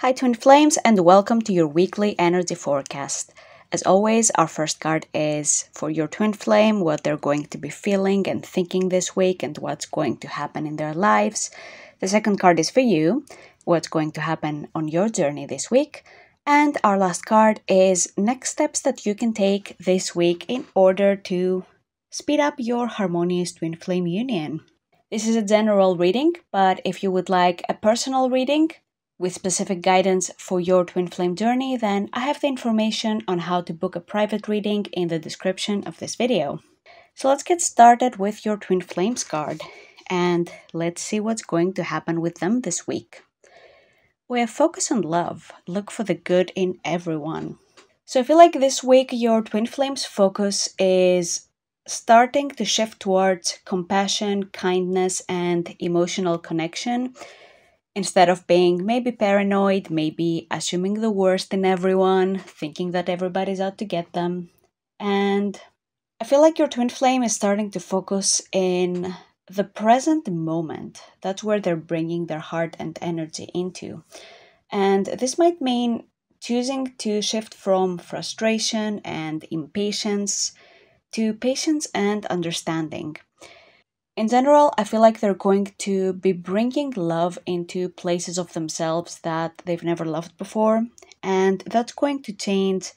Hi Twin Flames and welcome to your weekly energy forecast. As always, our first card is for your Twin Flame, what they're going to be feeling and thinking this week and what's going to happen in their lives. The second card is for you, what's going to happen on your journey this week. And our last card is next steps that you can take this week in order to speed up your harmonious Twin Flame union. This is a general reading, but if you would like a personal reading, with specific guidance for your Twin Flame journey, then I have the information on how to book a private reading in the description of this video. So let's get started with your Twin Flames card and let's see what's going to happen with them this week. We have focus on love. Look for the good in everyone. So I feel like this week your Twin Flames focus is starting to shift towards compassion, kindness, and emotional connection. Instead of being maybe paranoid, maybe assuming the worst in everyone, thinking that everybody's out to get them. And I feel like your Twin Flame is starting to focus in the present moment. That's where they're bringing their heart and energy into. And this might mean choosing to shift from frustration and impatience to patience and understanding. In general, I feel like they're going to be bringing love into places of themselves that they've never loved before, and that's going to change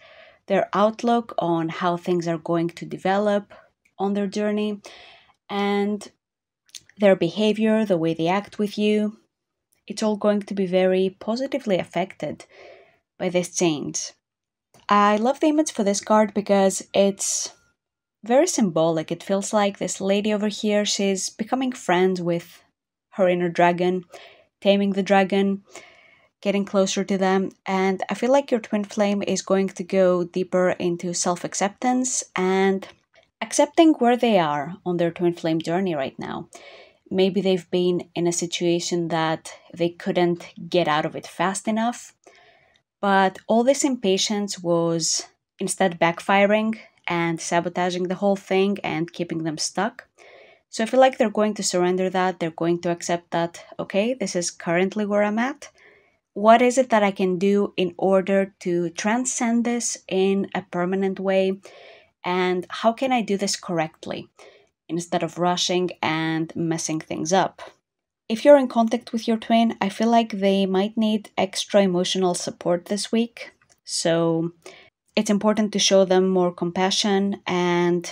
their outlook on how things are going to develop on their journey, and their behavior, the way they act with you. It's all going to be very positively affected by this change. I love the image for this card because it's very symbolic. It feels like this lady over here, she's becoming friends with her inner dragon, taming the dragon, getting closer to them. And I feel like your Twin Flame is going to go deeper into self-acceptance and accepting where they are on their Twin Flame journey right now. Maybe they've been in a situation that they couldn't get out of it fast enough, but all this impatience was instead backfiring and sabotaging the whole thing and keeping them stuck. So I feel like they're going to surrender that. They're going to accept that, okay, this is currently where I'm at. What is it that I can do in order to transcend this in a permanent way? And how can I do this correctly instead of rushing and messing things up? If you're in contact with your twin, I feel like they might need extra emotional support this week. So it's important to show them more compassion and,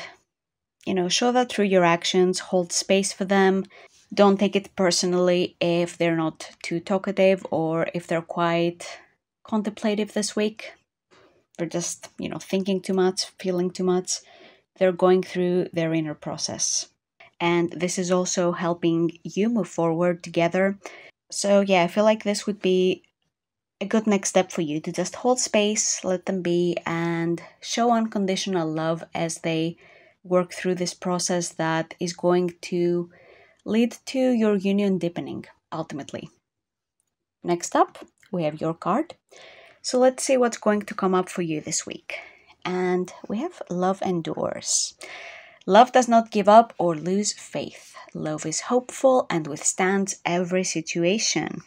show that through your actions, hold space for them. Don't take it personally if they're not too talkative or if they're quite contemplative this week. They're just, thinking too much, feeling too much. They're going through their inner process. And this is also helping you move forward together. So yeah, I feel like this would be a good next step for you to just hold space, let them be, and show unconditional love as they work through this process that is going to lead to your union deepening, ultimately. Next up, we have your card. So let's see what's going to come up for you this week. And we have love endures. Love does not give up or lose faith. Love is hopeful and withstands every situation.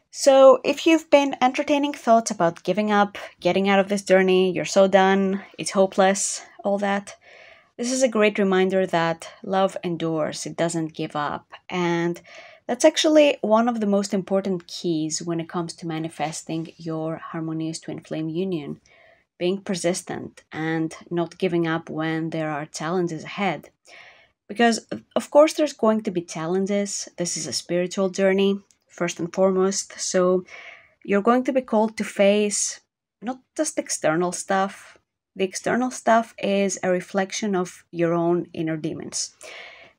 So if you've been entertaining thoughts about giving up, getting out of this journey, you're so done, it's hopeless, all that, this is a great reminder that love endures, it doesn't give up. And that's actually one of the most important keys when it comes to manifesting your harmonious twin flame union. Being persistent and not giving up when there are challenges ahead. Because, of course, there's going to be challenges. This is a spiritual journey, first and foremost. So you're going to be called to face not just external stuff. The external stuff is a reflection of your own inner demons.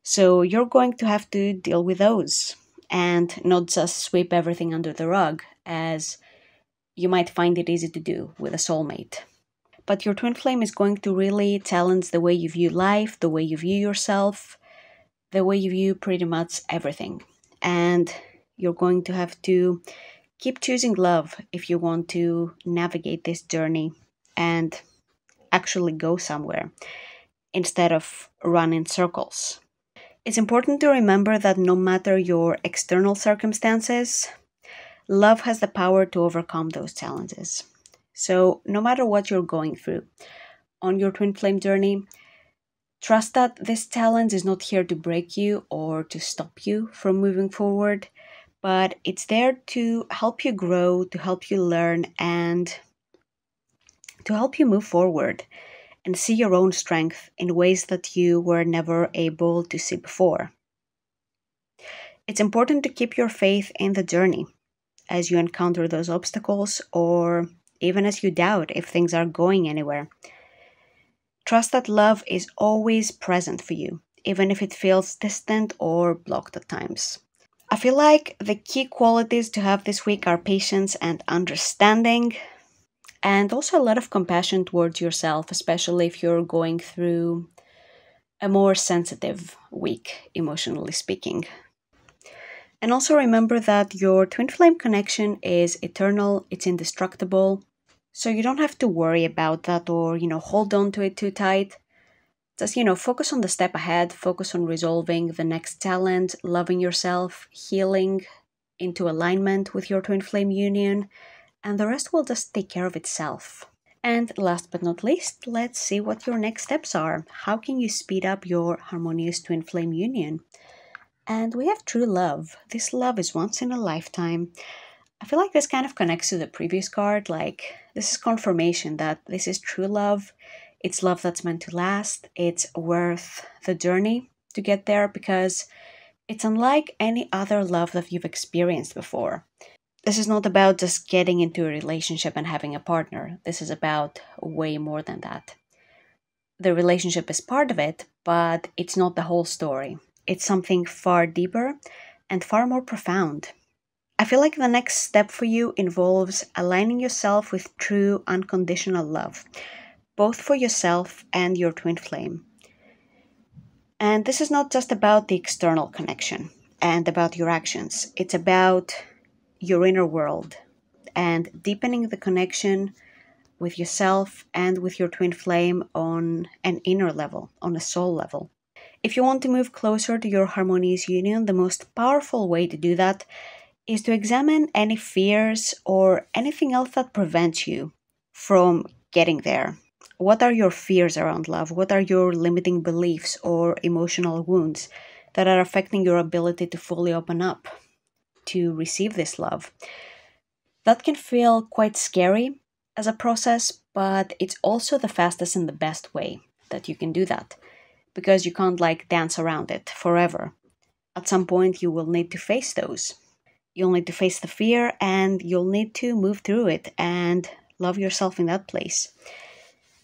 So you're going to have to deal with those and not just sweep everything under the rug as you might find it easy to do with a soulmate. But your twin flame is going to really challenge the way you view life, the way you view yourself, the way you view pretty much everything. And you're going to have to keep choosing love if you want to navigate this journey and actually go somewhere instead of run in circles. It's important to remember that no matter your external circumstances, Love has the power to overcome those challenges. So, no matter what you're going through on your twin flame journey, trust that this challenge is not here to break you or to stop you from moving forward, but it's there to help you grow, to help you learn, and to help you move forward and see your own strength in ways that you were never able to see before. It's important to keep your faith in the journey as you encounter those obstacles or even as you doubt if things are going anywhere. Trust that love is always present for you, even if it feels distant or blocked at times. I feel like the key qualities to have this week are patience and understanding, and also a lot of compassion towards yourself, especially if you're going through a more sensitive week, emotionally speaking. And also remember that your twin flame connection is eternal, it's indestructible, so you don't have to worry about that or, hold on to it too tight. Just, focus on the step ahead, focus on resolving the next challenge, loving yourself, healing into alignment with your twin flame union, and the rest will just take care of itself. And last but not least, let's see what your next steps are. How can you speed up your harmonious twin flame union? And we have true love. This love is once in a lifetime. I feel like this kind of connects to the previous card. Like, this is confirmation that this is true love. It's love that's meant to last. It's worth the journey to get there because it's unlike any other love that you've experienced before. This is not about just getting into a relationship and having a partner. This is about way more than that. The relationship is part of it, but it's not the whole story. It's something far deeper and far more profound. I feel like the next step for you involves aligning yourself with true unconditional love, both for yourself and your twin flame. And this is not just about the external connection and about your actions. It's about your inner world and deepening the connection with yourself and with your twin flame on an inner level, on a soul level. If you want to move closer to your harmonious union, the most powerful way to do that is to examine any fears or anything else that prevents you from getting there. What are your fears around love? What are your limiting beliefs or emotional wounds that are affecting your ability to fully open up, to receive this love? That can feel quite scary as a process, but it's also the fastest and the best way that you can do that, because you can't dance around it forever. At some point, you will need to face those. You'll need to face the fear and you'll need to move through it and love yourself in that place.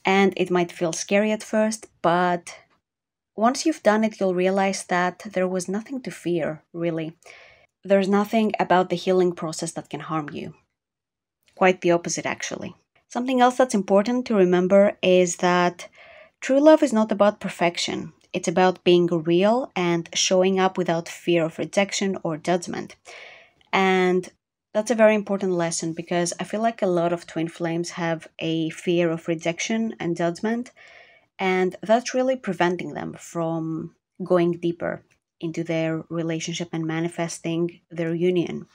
And it might feel scary at first, but once you've done it, you'll realize that there was nothing to fear, really. There's nothing about the healing process that can harm you. Quite the opposite, actually. Something else that's important to remember is that true love is not about perfection. It's about being real and showing up without fear of rejection or judgment. And that's a very important lesson because I feel like a lot of twin flames have a fear of rejection and judgment, and that's really preventing them from going deeper into their relationship and manifesting their union.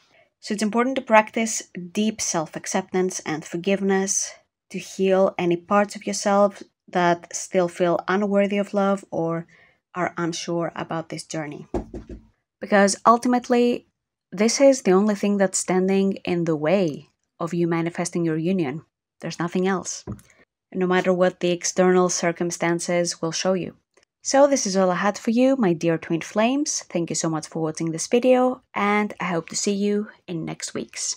So it's important to practice deep self-acceptance and forgiveness to heal any parts of yourself that still feel unworthy of love or are unsure about this journey. Because ultimately, this is the only thing that's standing in the way of you manifesting your union. There's nothing else, no matter what the external circumstances will show you. So this is all I had for you, my dear twin flames. Thank you so much for watching this video, and I hope to see you in next week's.